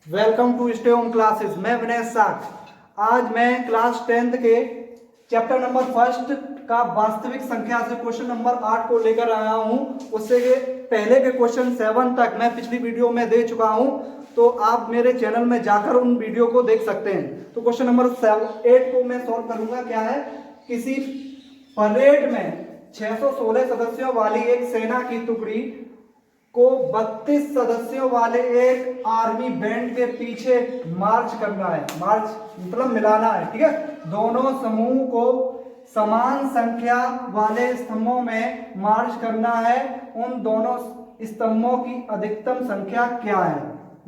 Welcome to stay home classes. मैं विनय साख। आज मैं क्लास 10th के चैप्टर नंबर फर्स्ट का वास्तविक संख्या से क्वेश्चन नंबर 8 को लेकर आया हूं। उससे पहले के क्वेश्चन 7 तक मैं पिछली वीडियो में दे चुका हूं, तो आप मेरे चैनल में जाकर उन वीडियो को देख सकते हैं। तो क्वेश्चन नंबर 8 को मैं सॉल्व करूंगा। क्या है, किसी परेड में 616 सदस्यों वाली एक सेना की टुकड़ी को 32 सदस्यों वाले एक आर्मी बैंड के पीछे मार्च करना है। मार्च मतलब मिलाना है, ठीक है। दोनों समूह को समान संख्या वाले स्तंभों में मार्च करना है। उन दोनों स्तंभों की अधिकतम संख्या क्या है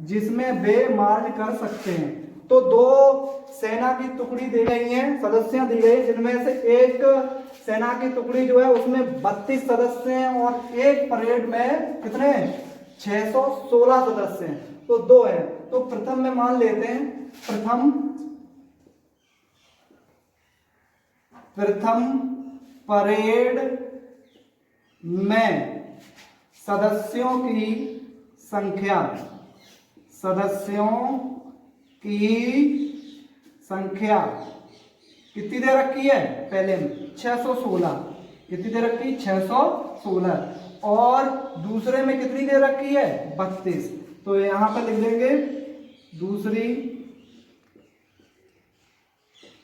जिसमें वे मार्च कर सकते हैं। तो दो सेना की टुकड़ी दी गई है, सदस्य दी गई, जिनमें से एक सेना की टुकड़ी जो है उसमें 32 सदस्य हैं और एक परेड में कितने 616 सदस्य हैं, तो दो है। तो प्रथम में मान लेते हैं, प्रथम परेड में सदस्यों की संख्या कितनी दे रखी है, पहले में 616, कितनी दे रखी 616, और दूसरे में कितनी दे रखी है 32। तो यहां पर लिख देंगे दूसरी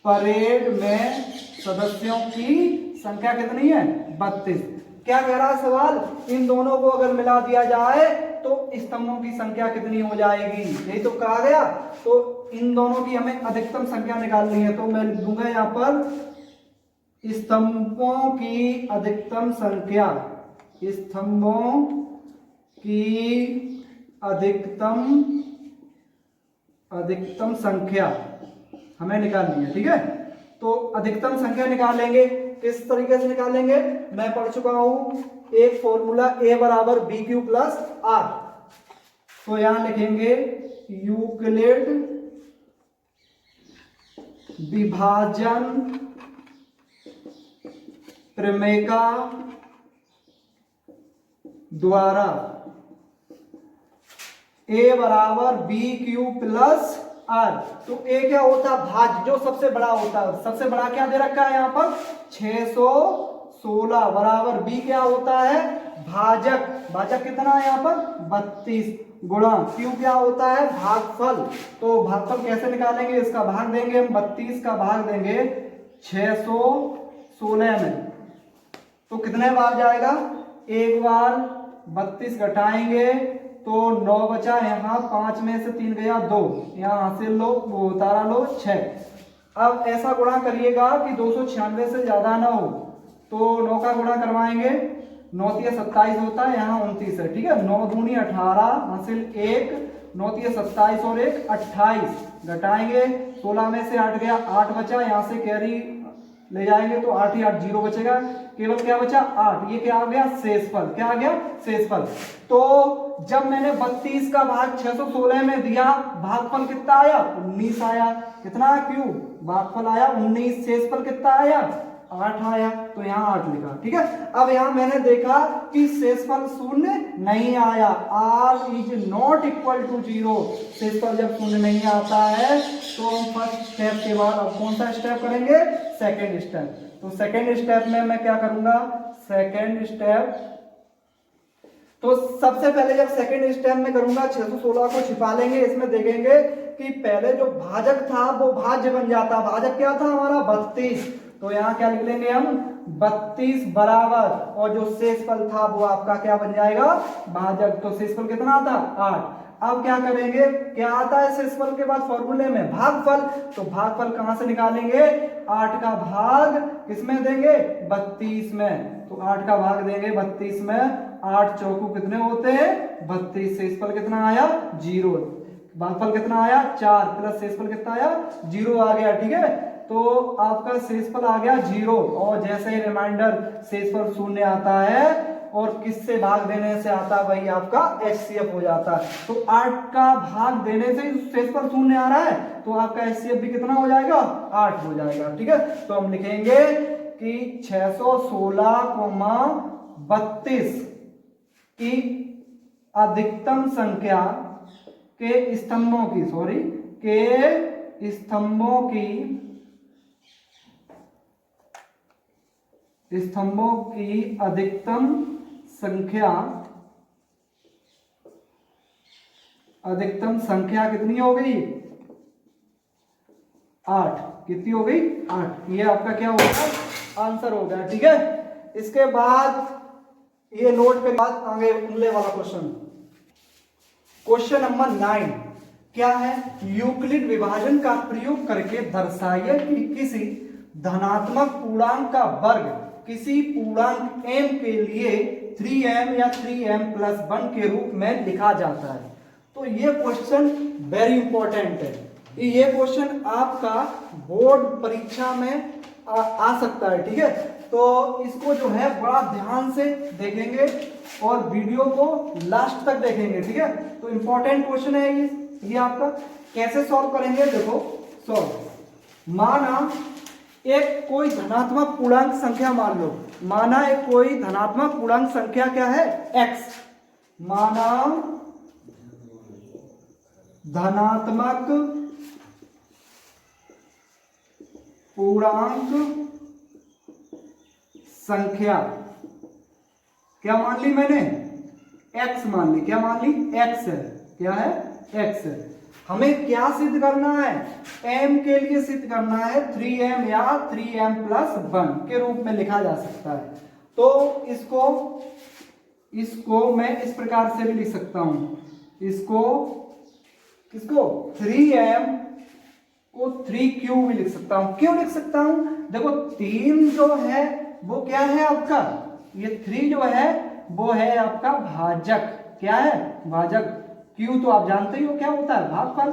परेड में सदस्यों की संख्या कितनी है 32। क्या कह रहा है सवाल, इन दोनों को अगर मिला दिया जाए तो स्तंभों की संख्या कितनी हो जाएगी, यही तो कहा गया। तो इन दोनों की हमें अधिकतम संख्या निकालनी है। तो मैं लिख दूंगा यहां पर स्तंभों की अधिकतम संख्या, स्तंभों की अधिकतम संख्या हमें निकालनी है, ठीक है। तो अधिकतम संख्या निकालेंगे, किस तरीके से निकालेंगे, मैं पढ़ चुका हूं एक फॉर्मूला A बराबर BQ प्लस R। तो यहां लिखेंगे यूक्लिड विभाजन प्रमेय का द्वारा A बराबर BQ प्लस R। तो A क्या होता है, भाज्य, जो सबसे बड़ा होता है। सबसे बड़ा क्या दे रखा है यहां पर 616 बराबर B क्या होता है भाजक, भाजक कितना है यहाँ पर 32 गुणा Q क्या होता है भागफल। तो भागफल कैसे निकालेंगे, इसका भाग देंगे हम, 32 का भाग देंगे 616 में, तो कितने बार जाएगा, एक बार 32 घटाएंगे तो 9 बचा, यहाँ 5 में से 3 गया 2, यहाँ हासिल लो, वो उतारा लो 6। अब ऐसा गुणा करिएगा कि 296 से ज्यादा ना हो, तो 9 का गुणा करवाएंगे, 9 तिया 27 होता है, यहाँ 29 है, ठीक है। 9 दूनी 18 हासिल 1, 9 तिया 27 और 1 28, घटाएंगे 16 में से 8 गया, 8 बचा, यहाँ से कैरी ले जाएंगे तो 8 ही 8 0 बचेगा, केवल क्या बचा 8। ये क्या आ गया शेषफल, क्या आ गया शेषफल। तो जब मैंने 32 का भाग 616 में दिया, भागफल कितना आया 19 आया, कितना क्यों भागफल आया 19, शेषफल कितना आया 8 आया, तो यहाँ 8 लिखा, ठीक है। अब यहाँ मैंने देखा कि शेषफल शून्य नहीं आया, r is not equal to 0। शेषफल जब शून्य नहीं आता है तो हम फर्स्ट स्टेप के बाद अब कौन सा स्टेप करेंगे, सेकेंड स्टेप। तो सेकेंड स्टेप में मैं क्या करूंगा, सेकेंड स्टेप, तो सबसे पहले जब सेकेंड स्टेप में करूंगा 616 को छिपा लेंगे, इसमें देखेंगे कि पहले जो भाजक था वो भाज्य बन जाता। भाजक क्या था हमारा 32, तो यहाँ क्या लिख लेंगे हम 32 बराबर, और जो शेषफल था वो आपका क्या बन जाएगा भाजक। तो शेषफल कितना आता 8। अब क्या करेंगे, क्या आता है शेषफल के बाद फॉर्मूले में भागफल। तो भागफल कहां से निकालेंगे, 8 का भाग किसमें देंगे 32 में, तो 8 का भाग देंगे 32 में, 8 चौकू कितने होते हैं 32, शेषफल कितना आया 0, भागफल कितना आया 4 प्लस शेषफल कितना आया 0 आ गया, ठीक है। तो आपका शेषफल आ गया 0, और जैसे ही रिमाइंडर शेषफल शून्य आता है और किससे भाग देने से आता है, वही आपका HCF हो जाता है। तो 8 का भाग देने से शेषफल शून्य आ रहा है, तो आपका HCF भी कितना हो जाएगा 8 हो जाएगा, ठीक है। तो हम लिखेंगे कि 616, 32 की अधिकतम संख्या के स्तंभों की, सॉरी, के स्तंभों की अधिकतम संख्या कितनी हो गई? 8। कितनी हो गई? 8। ये आपका क्या होगा? आंसर हो गया। ठीक है, इसके बाद ये नोट के बाद आगे अगले वाला क्वेश्चन नंबर 9 क्या है? यूक्लिड विभाजन का प्रयोग करके दर्शाइए कि किसी धनात्मक पूर्णांक का वर्ग किसी पूर्णांक m के लिए 3m या 3m+1 के रूप में लिखा जाता है। तो ये क्वेश्चन वेरी इंपॉर्टेंट है। ये क्वेश्चन आपका बोर्ड परीक्षा में आ सकता है। ठीक है, तो इसको जो है बड़ा ध्यान से देखेंगे और वीडियो को लास्ट तक देखेंगे। ठीक है, तो इंपॉर्टेंट क्वेश्चन है ये आपका। कैसे सॉल्व करेंगे? देखो, सॉल्व, माना एक कोई धनात्मक पूर्णांक संख्या मान लो, माना एक कोई धनात्मक पूर्णांक संख्या क्या है? x। माना धनात्मक पूर्णांक संख्या क्या मान ली मैंने? x मान ली। क्या मान ली? x है। क्या है? x है। हमें क्या सिद्ध करना है? m के लिए सिद्ध करना है 3m या 3m+1 के रूप में लिखा जा सकता है। तो इसको मैं इस प्रकार से भी लिख सकता हूं। इसको 3m को 3q भी लिख सकता हूं। क्यों लिख सकता हूं? देखो 3 जो है वो क्या है आपका? ये 3 जो है वो है आपका भाजक। क्या है? भाजक। q तो आप जानते ही हो क्या होता है? भागफल।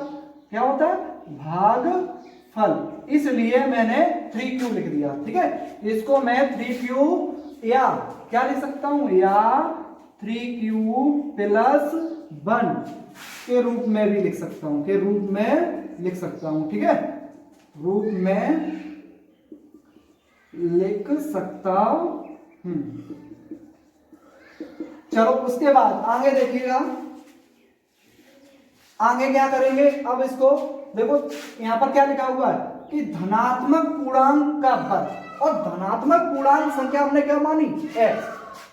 क्या होता है? भागफल। इसलिए मैंने 3q लिख दिया। ठीक है, इसको मैं 3q या क्या लिख सकता हूं? या 3q+1 के रूप में भी लिख सकता हूं। के रूप में लिख सकता हूं। ठीक है, रूप में लिख सकता हूं। चलो, उसके बाद आगे देखिएगा, आगे क्या करेंगे? अब इसको देखो, यहां पर क्या लिखा हुआ है कि धनात्मक पूर्णांक का वर्ग, और धनात्मक पूर्णांक संख्या हमने क्या मानी? x।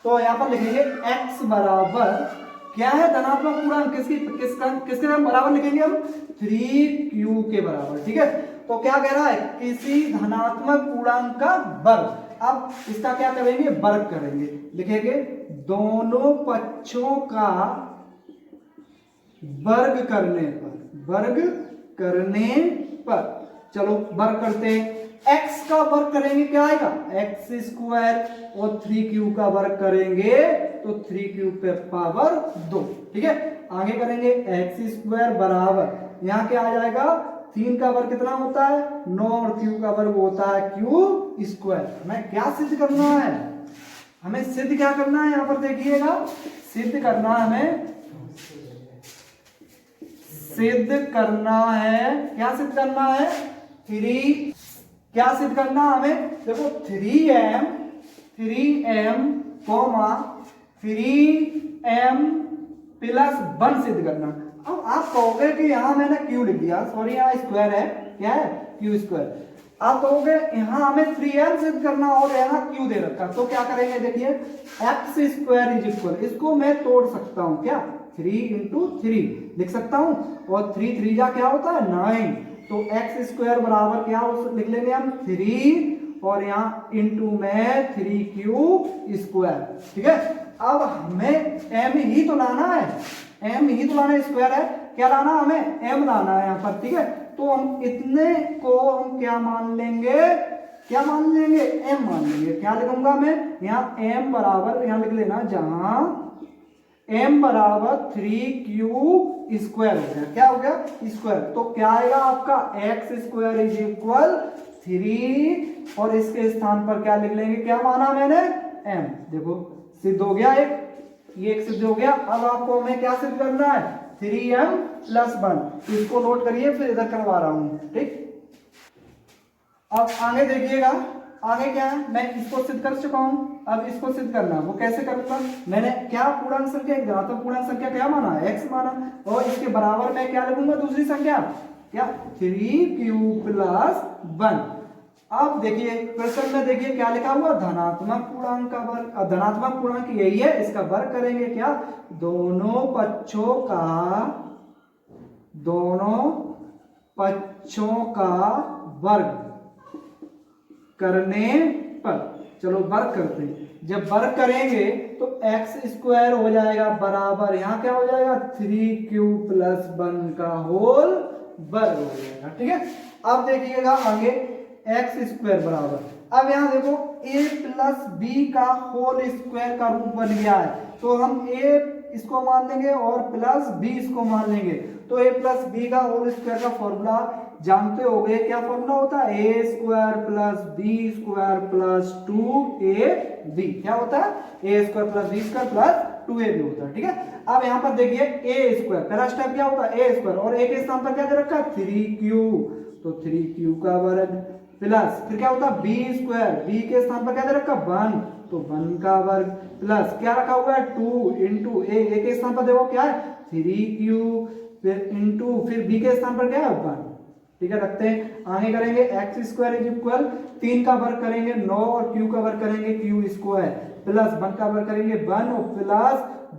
तो यहां पर लिखेंगे x बराबर क्या है? धनात्मक पूर्णांक किसके बराबर लिखेंगे हम? 3q के बराबर। ठीक है, तो क्या कह रहा है? किसी धनात्मक पूर्णांक का वर्ग। अब इसका क्या करेंगे? वर्ग करेंगे। लिखेंगे दोनों पक्षों का वर्ग करने पर, चलो वर्ग करते हैं। x का वर्ग करेंगे, क्या आएगा? x², और 3q का वर्ग करेंगे तो 3q पे पावर 2। ठीक है, आगे करेंगे x² बराबर, यहां क्या आ जाएगा? 3 का वर्ग कितना होता है? 9, और q का वर्ग होता है q²। हमें क्या सिद्ध करना है? हमें सिद्ध क्या करना है? यहां पर देखिएगा, सिद्ध करना है हमें, सिद्ध करना है। क्या सिद्ध करना है? क्या सिद्ध करना हमें? देखो 3m, 3m+1 सिद्ध करना। अब आप कहोगे कि यहां मैंने q लिख दिया, सॉरी यहां स्क्वायर है। क्या है? q²। आप कहोगे यहां हमें 3m सिद्ध करना और यहां q दे रखा, तो क्या करेंगे? देखिए x², इसको मैं तोड़ सकता हूं। क्या? 3 × 3 लिख सकता हूं, और 3 3 जा क्या होता है? 9। तो x² बराबर क्या लिख लेंगे हम? 3, और यहाँ इंटू में 3q²। ठीक है, अब हमें m ही तो लाना है, स्क्वायर है। क्या लाना? हमें m लाना है यहाँ पर। ठीक है, तो हम इतने को हम क्या मान लेंगे? m मान लेंगे। क्या लिखूंगा मैं यहाँ? m बराबर, यहाँ लिख लेना, जहां m बराबर 3q² हो गया। क्या हो गया? स्क्वायर। तो क्या आएगा आपका? x² 3, और इसके स्थान पर क्या लिख लेंगे? क्या माना मैंने? m। देखो सिद्ध हो गया, ये एक सिद्ध हो गया। अब आपको हमें क्या सिद्ध करना है? 3m+1। इसको नोट करिए, फिर इधर करवा रहा हूं। ठीक, अब आगे देखिएगा, आगे क्या है, मैं इसको सिद्ध कर चुका हूं, अब इसको सिद्ध करना। वो कैसे करूंगा, मैंने क्या पूर्णांक संख्या, धनात्मक पूर्णांक संख्या क्या माना, x माना, और इसके बराबर मैं क्या लिखूंगा, दूसरी संख्या क्या, 3q प्लस 1। अब देखिए प्रश्न में देखिए क्या लिखा हुआ, धनात्मक पूर्णांक का वर्ग, धनात्मक पूर्णांक यही है, इसका वर्ग करेंगे क्या, दोनों पक्षों का वर्ग करने पर, चलो वर्ग करते हैं, जब वर्ग करेंगे तो x स्क्वायर हो जाएगा बराबर, यहां क्या हो जाएगा, 3q प्लस 1 का होल वर्ग हो जाएगा। ठीक है, अब देखिएगा आगे x स्क्वायर बराबर, अब यहां देखो a प्लस b का होल स्क्वायर का रूप बन गया है, तो हम a इसको मान लेंगे और प्लस b इसको मान लेंगे, तो a प्लस b का होल स्क्वायर का फॉर्मूला जानते होंगे, क्या फॉर्मूला होता है, a square plus b square plus 2ab, क्या होता है, a square plus b square plus 2ab होता है। ठीक है, अब यहां पर देखिए a स्क्वायर, पहला स्टेप क्या होता है, a स्क्वायर, और a के स्थान पर क्या दे रखा है, 3q, तो 3q का वर्ग प्लस, फिर क्या होता है b स्क्वायर, b के स्थान पर क्या दे रखा, 1, तो 1 का वर्ग प्लस क्या रखा हुआ है, 2 इंटू a के स्थान पर देखो क्या है, 3q, फिर इंटू, फिर b के स्थान पर क्या है, 1। ठीक है, रखते हैं, आगे करेंगे एक्स स्क्वायर इज इक्वल, 3 का वर्ग करेंगे 9 और q का वर्ग करेंगे q स्क्वायर, प्लस 1 का वर्ग करेंगे 1 और प्लस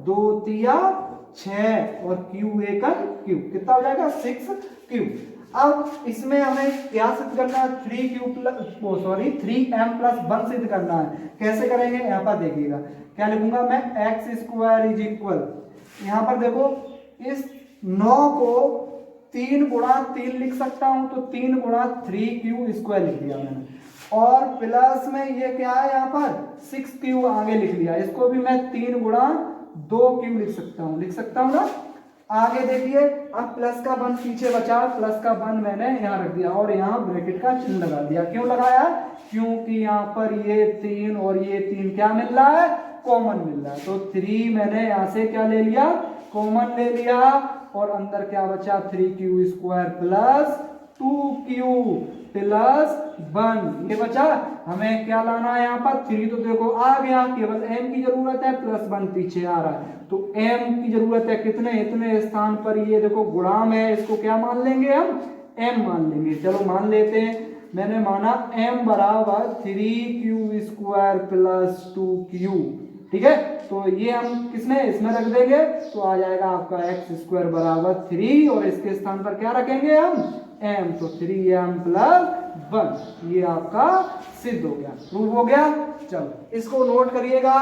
2 तिया 6 और q एकन q, कितना हो जाएगा, 6q। अब इसमें हमें क्या सिद्ध करना है, 3q plus sorry 3m plus 1 सिद्ध करना है। कैसे करेंगे, यहाँ पर देखिएगा क्या लिखूंगा मैं, एक्स स्क्वायर इज इक्वल, यहाँ पर देखो इस 9 को 3 गुणा 3 लिख सकता हूं, तो 3 गुणा 3q स्क्वायर लिख दिया मैंने, और प्लस में ये क्या है, यहाँ पर 6q आगे लिख लिया, इसको भी मैं 3 गुणा 2q लिख सकता हूं ना। आगे देखिए, अब प्लस का 1 पीछे बचा, प्लस का 1 मैंने यहाँ रख दिया और यहाँ ब्रैकेट का चिन्ह लगा दिया, क्यों लगाया, क्योंकि यहाँ पर ये 3 और ये 3 क्या मिल रहा है, कॉमन मिल रहा है, तो 3 मैंने यहाँ से क्या ले लिया, कॉमन ले लिया, और अंदर क्या बचा, 3q square plus 2q plus 1, ये बचा। हमें क्या लाना है, यहाँ पर 3 तो देखो आ गया, केवल m की जरूरत है, प्लस 1 पीछे आ रहा है, तो m की जरूरत है कितने, इतने स्थान पर, ये देखो गुणाम है, इसको क्या मान लेंगे हम, m मान लेंगे। चलो मान लेते हैं, मैंने माना m बराबर 3q स्क्वायर प्लस 2q। ठीक है, तो ये हम किसमें, इसमें रख देंगे, तो आ जाएगा आपका एक्स स्क्वायर बराबर 3, और इसके स्थान पर क्या रखेंगे हम, m, तो 3m प्लस 1, ये आपका सिद्ध हो गया, प्रूव हो गया। चलो इसको नोट करिएगा।